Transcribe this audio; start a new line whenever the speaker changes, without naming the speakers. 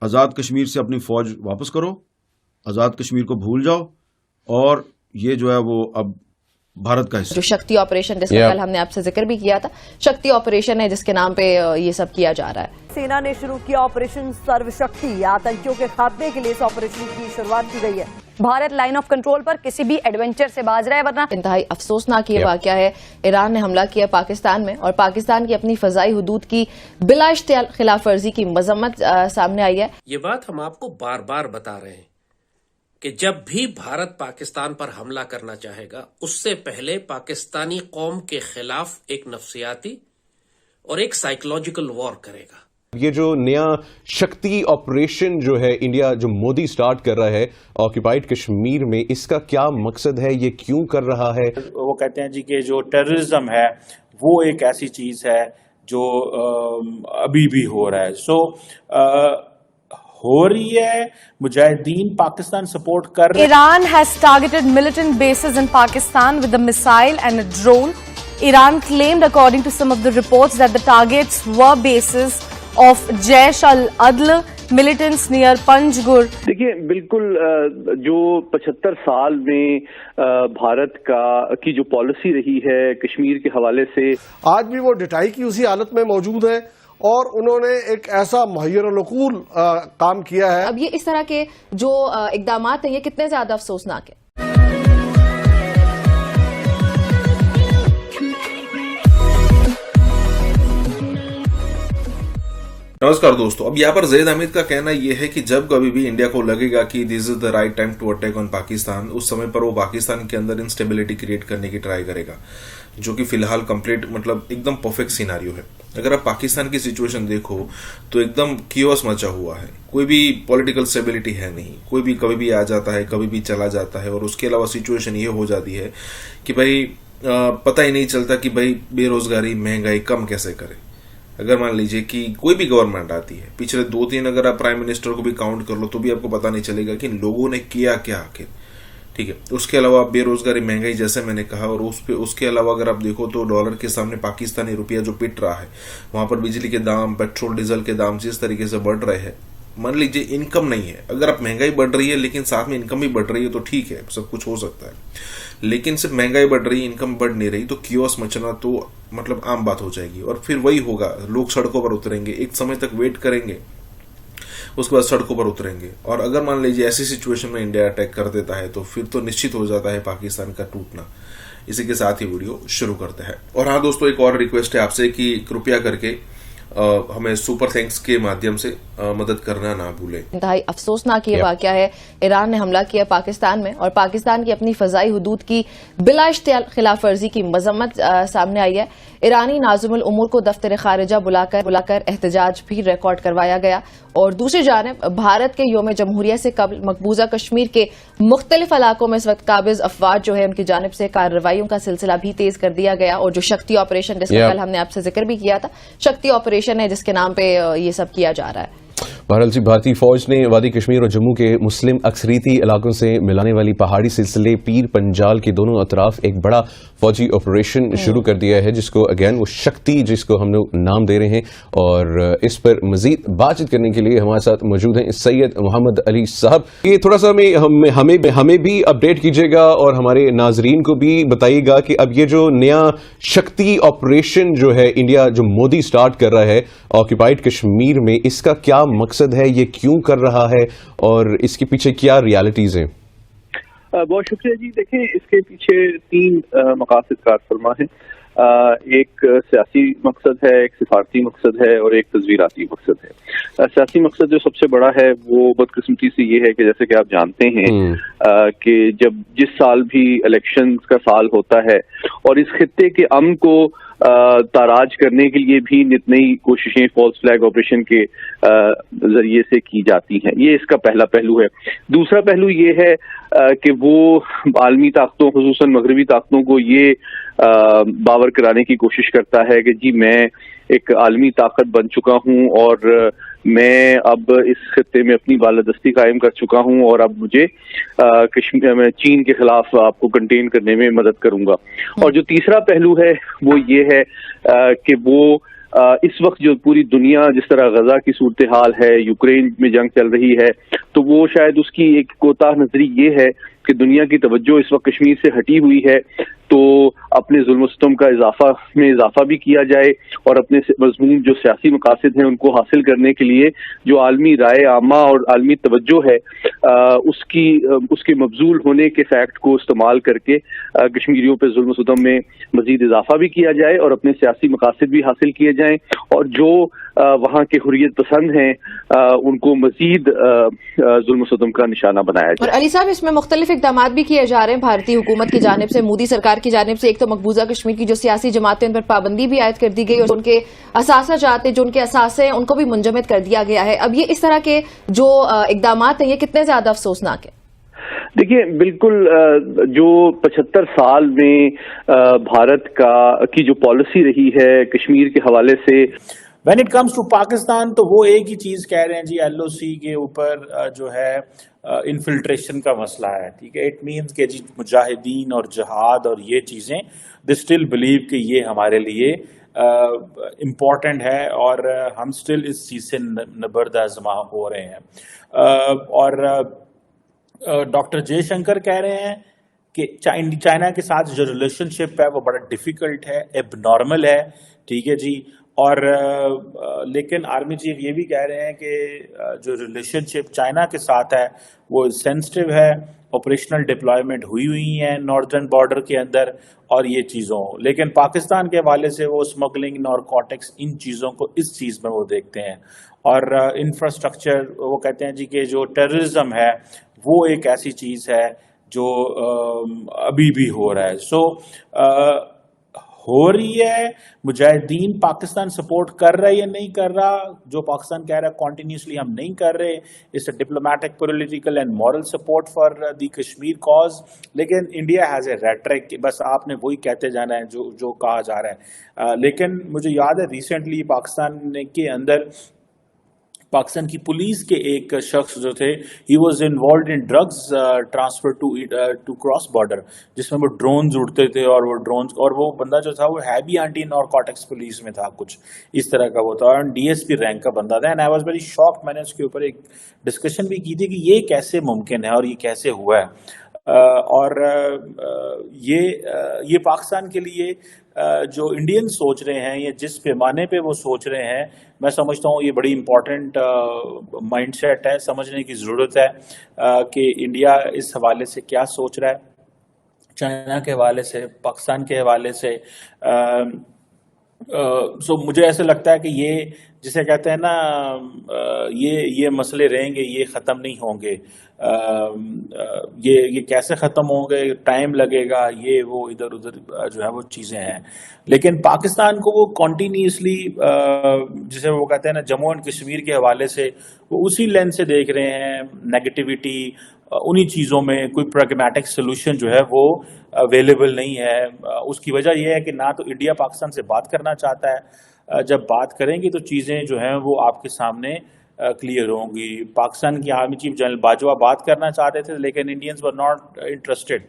آزاد کشمیر سے اپنی فوج واپس کرو، آزاد کشمیر کو بھول جاؤ، اور یہ جو ہے وہ اب بھارت کا حصہ.
جو شکتی آپریشن جس کا کل ہم نے آپ سے ذکر بھی کیا تھا، شکتی آپریشن ہے جس کے نام پہ یہ سب کیا جا رہا ہے.
سینا نے شروع کیا آپریشن سرو شکتی. آتنکیوں کے خاتمے کے لیے اس آپریشن کی شروعات کی گئی ہے.
بھارت لائن آف کنٹرول پر کسی بھی ایڈونچر سے باز رہا ہے، ورنہ
انتہائی افسوسناک یہ واقعہ ہے. ایران نے حملہ کیا پاکستان میں، اور پاکستان کی اپنی فضائی حدود کی بلا اشتعال خلاف ورزی کی مذمت سامنے آئی ہے.
یہ بات ہم آپ کو بار بار بتا رہے ہیں کہ جب بھی بھارت پاکستان پر حملہ کرنا چاہے گا، اس سے پہلے پاکستانی قوم کے خلاف ایک نفسیاتی اور ایک سائیکولوجیکل وار کرے گا.
یہ جو نیا شکتی آپریشن جو ہے انڈیا جو مودی سٹارٹ کر رہا ہے آکوپائیڈ کشمیر میں، اس کا کیا مقصد ہے، یہ کیوں کر رہا ہے؟
وہ کہتے ہیں جی کہ جو ٹیررزم ہے وہ ایک ایسی چیز ہے جو ابھی بھی ہو رہا ہے. ہو رہی ہے، مجاہدین پاکستان سپورٹ کر رہے ہیں.
Iran has targeted militant bases in Pakistan with a missile and a drone. Iran claimed, according to some of the reports, that the targets were bases of Jaish al-Adl militants near Panjgur.
دیکھیے بالکل جو 75 سال میں بھارت کی جو policy رہی ہے کشمیر کے حوالے سے،
آج بھی وہ ڈٹائی کی اسی حالت میں موجود ہے، اور انہوں نے ایک ایسا محیر العقول کام کیا ہے.
اب یہ اس طرح کے جو اقدامات ہیں یہ کتنے زیادہ افسوسناک ہیں.
نمسکار دوستو، اب یہاں پر زید حمید کا کہنا یہ ہے کہ جب کبھی بھی انڈیا کو لگے گا کہ this is the right time to attack on Pakistan, اس سمے پر وہ پاکستان کے اندر انسٹیبلٹی کریٹ کرنے کی ٹرائی کرے گا، جو کہ فی الحال کمپلیٹ ایک دم پرفیکٹ سیناریو ہے. اگر آپ پاکستان کی سچویشن دیکھو تو ایک دم کیوس مچا ہوا ہے، کوئی بھی پولیٹیکل اسٹیبلٹی ہے نہیں، کوئی بھی کبھی بھی آ جاتا ہے، کبھی بھی چلا جاتا ہے. اور اس کے علاوہ سچویشن یہ ہو جاتی ہے کہ بھائی پتہ ہی نہیں چلتا کہ بھائی بے روزگاری مہنگائی کم کیسے کرے. اگر مان لیجئے کہ کوئی بھی گورنمنٹ آتی ہے، پچھلے 2-3 اگر آپ پرائم منسٹر کو بھی کاؤنٹ کر لو تو بھی آپ کو پتا نہیں چلے گا کہ لوگوں نے کیا کیا آخر. ٹھیک ہے، اس کے علاوہ بے روزگاری مہنگائی جیسے میں نے کہا، اور اس کے علاوہ اگر آپ دیکھو تو ڈالر کے سامنے پاکستانی روپیہ جو پٹ رہا ہے، وہاں پر بجلی کے دام، پیٹرول ڈیزل کے دام جس طریقے سے بڑھ رہے ہیں، مان لیجئے انکم نہیں ہے. اگر آپ مہنگائی بڑھ رہی ہے لیکن ساتھ میں انکم بھی بڑھ رہی ہے تو ٹھیک ہے، سب کچھ ہو سکتا ہے. لیکن صرف مہنگائی بڑھ رہی ہے، انکم بڑھ نہیں رہی، تو کیوس مچنا تو عام بات ہو جائے گی. اور پھر وہی ہوگا، لوگ سڑکوں پر اتریں گے، ایک سمے تک ویٹ کریں گے، اس کے بعد سڑکوں پر اتریں گے. اور اگر مان لیجیے ایسی سچویشن میں انڈیا اٹیک کر دیتا ہے تو پھر تو نشچت ہو جاتا ہے پاکستان کا ٹوٹنا. اسی کے ساتھ ہی ویڈیو شروع کرتے ہیں. اور ہاں دوستو، ایک اور ریکویسٹ ہے آپ سے کہ کرپیا کر کے ہمیں سپر تھینکس کے مادھیم سے مدد کرنا نہ بھولیں.
انتہائی افسوسناک یہ واقعہ ہے. ایران نے حملہ کیا پاکستان میں، اور پاکستان کی اپنی فضائی حدود کی بلا اشتعال خلاف ورزی کی مذمت سامنے آئی ہے. ایرانی ناظم الامور کو دفتر خارجہ بلا کر احتجاج بھی ریکارڈ کروایا گیا. اور دوسری جانب بھارت کے یوم جمہوریہ سے قبل مقبوضہ کشمیر کے مختلف علاقوں میں اس وقت قابض افواج جو ہے ان کی جانب سے کارروائیوں کا سلسلہ بھی تیز کر دیا گیا. اور جو شکتی آپریشن جس کا کل ہم نے آپ سے ذکر بھی کیا تھا، شکتی آپریشن ہے جس کے نام پہ یہ سب کیا جا رہا ہے.
بہرحال جی، بھارتی فوج نے وادی کشمیر اور جموں کے مسلم اکثریتی علاقوں سے ملانے والی پہاڑی سلسلے پیر پنجال کے دونوں اطراف ایک بڑا فوجی آپریشن شروع کر دیا ہے، جس کو اگین وہ شکتی جس کو ہم لوگ نام دے رہے ہیں. اور اس پر مزید بات چیت کرنے کے لیے ہمارے ساتھ موجود ہیں سید محمد علی صاحب. یہ تھوڑا سا ہمیں بھی اپڈیٹ کیجیے گا اور ہمارے ناظرین کو بھی بتائیے گا کہ اب یہ جو نیا شکتی آپریشن جو ہے انڈیا جو مودی سٹارٹ کر رہا ہے آکوپائیڈ کشمیر میں، اس کا کیا مقصد ہے، یہ کیوں کر رہا ہے، اور اس کے پیچھے کیا ریالٹیز ہیں؟
بہت شکریہ جی. دیکھیں، اس کے پیچھے 3 مقاصد کار فرما ہیں. ایک سیاسی مقصد ہے، ایک سفارتی مقصد ہے، اور ایک تصویراتی مقصد ہے. سیاسی مقصد جو سب سے بڑا ہے وہ بدقسمتی سے یہ ہے کہ جیسے کہ آپ جانتے ہیں کہ جس سال بھی الیکشنز کا سال ہوتا ہے اور اس خطے کے امن کو تاراج کرنے کے لیے بھی نت نئی کوششیں فالس فلیگ آپریشن کے ذریعے سے کی جاتی ہیں. یہ اس کا پہلا پہلو ہے. دوسرا پہلو یہ ہے کہ وہ عالمی طاقتوں خصوصاً مغربی طاقتوں کو یہ باور کرانے کی کوشش کرتا ہے کہ جی میں ایک عالمی طاقت بن چکا ہوں اور میں اب اس خطے میں اپنی بالادستی قائم کر چکا ہوں اور اب مجھے کشمیر میں چین کے خلاف آپ کو کنٹین کرنے میں مدد کروں گا. اور جو تیسرا پہلو ہے وہ یہ ہے کہ وہ اس وقت جو پوری دنیا جس طرح غزہ کی صورتحال ہے، یوکرین میں جنگ چل رہی ہے، تو وہ شاید اس کی ایک کوتاہ نظری یہ ہے کہ دنیا کی توجہ اس وقت کشمیر سے ہٹی ہوئی ہے، تو اپنے ظلم و ستم کا اضافہ بھی کیا جائے، اور اپنے مضمون جو سیاسی مقاصد ہیں ان کو حاصل کرنے کے لیے جو عالمی رائے عامہ اور عالمی توجہ ہے اس کے مبذول ہونے کے فیکٹ کو استعمال کر کے کشمیریوں پہ ظلم و ستم میں مزید اضافہ بھی کیا جائے اور اپنے سیاسی مقاصد بھی حاصل کیے جائیں، اور جو وہاں کے حریت پسند ہیں ان کو مزید ظلم و ستم کا نشانہ بنایا جائے۔
اور علی صاحب، اس میں مختلف اقدامات بھی کیے جا رہے ہیں بھارتی حکومت کی جانب سے، مودی سرکار کی جانب سے۔ ایک تو مقبوضہ کشمیر کی جو سیاسی جماعتیں ان پر پابندی بھی عائد کر دی گئی، اور ان کے اثاثہ جاتے جو ان کے اثاثے ہیں ان کو بھی منجمد کر دیا گیا ہے۔ اب یہ اس طرح کے جو اقدامات ہیں یہ کتنے زیادہ افسوسناک ہیں؟
دیکھیے، بالکل جو 75 سال میں بھارت کی جو پالیسی رہی ہے کشمیر کے حوالے سے،
when it comes to Pakistan, تو وہ ایک ہی چیز کہہ رہے ہیں جی، ایل او سی کے اوپر جو ہے انفلٹریشن کا مسئلہ ہے، ٹھیک ہے۔ اٹ مینس کہ جی مجاہدین اور جہاد اور یہ چیزیں دے اسٹل بلیو کہ یہ ہمارے لیے امپورٹنٹ ہے، اور ہم اسٹل اس چیز سے نبردازمہ ہو رہے ہیں۔ اور ڈاکٹر جے شنکر کہہ رہے ہیں کہ چائنا کے ساتھ جو ریلیشن شپ ہے وہ بڑا ڈیفیکلٹ ہے، ایب نارمل ہے، ٹھیک ہے جی۔ اور لیکن آرمی چیف یہ بھی کہہ رہے ہیں کہ جو ریلیشن شپ چائنا کے ساتھ ہے وہ سینسٹیو ہے، آپریشنل ڈپلائمنٹ ہوئی ہیں ناردرن بارڈر کے اندر اور یہ چیزوں، لیکن پاکستان کے حوالے سے وہ اسمگلنگ، نارکوٹکس، ان چیزوں کو اس چیز میں وہ دیکھتے ہیں۔ اور انفراسٹرکچر، وہ کہتے ہیں جی کہ جو ٹیررزم ہے وہ ایک ایسی چیز ہے جو ابھی بھی ہو رہا ہے۔ ہو رہی ہے، مجاہدین پاکستان سپورٹ کر رہا ہے یا نہیں کر رہا، جو پاکستان کہہ رہا ہے کنٹینیوسلی ہم نہیں کر رہے، اس diplomatic, political and moral support for the Kashmir cause, لیکن انڈیا ہیز اے ریٹرک، بس آپ نے وہی کہتے جانا ہے جو کہا جا رہا ہے۔ لیکن مجھے یاد ہے ریسنٹلی پاکستان کے اندر پاکستان کی پولیس کے ایک شخص جو تھے، he was involved in drugs transfer to cross border, جس میں وہ ڈرونز اڑتے تھے، اور وہ بندہ جو تھا وہ ہیوی اینٹی نارکوٹکس پولیس میں تھا، کچھ اس طرح کا وہ تھا، اور ڈی ایس پی رینک کا بندہ تھا۔ And I was very shocked, میں نے اس کے اوپر ایک ڈسکشن بھی کی تھی کہ یہ کیسے ممکن ہے اور یہ کیسے ہوا ہے۔ اور یہ پاکستان کے لیے جو انڈین سوچ رہے ہیں یا جس پیمانے پہ وہ سوچ رہے ہیں، میں سمجھتا ہوں یہ بڑی امپورٹنٹ مائنڈ سیٹ ہے، سمجھنے کی ضرورت ہے کہ انڈیا اس حوالے سے کیا سوچ رہا ہے، چائنا کے حوالے سے، پاکستان کے حوالے سے۔ مجھے ایسا لگتا ہے کہ یہ جسے کہتے ہیں نا، یہ مسئلے رہیں گے، یہ ختم نہیں ہوں گے۔ یہ کیسے ختم ہوں گے، ٹائم لگے گا، یہ وہ ادھر ادھر جو ہے وہ چیزیں ہیں، لیکن پاکستان کو وہ کنٹینیوسلی جسے وہ کہتے ہیں نا جموں اینڈ کشمیر کے حوالے سے وہ اسی لینس سے دیکھ رہے ہیں، نیگیٹیوٹی انہی چیزوں میں، کوئی پریگمیٹک سولوشن جو ہے وہ اویلیبل نہیں ہے۔ اس کی وجہ یہ ہے کہ نہ تو انڈیا پاکستان سے بات کرنا چاہتا ہے، جب بات کریں گے تو چیزیں جو ہیں وہ آپ کے سامنے کلیئر ہوں گی۔ پاکستان کی آرمی چیف جنرل باجوہ بات کرنا چاہتے تھے لیکن انڈینز ور ناٹ انٹرسٹڈ۔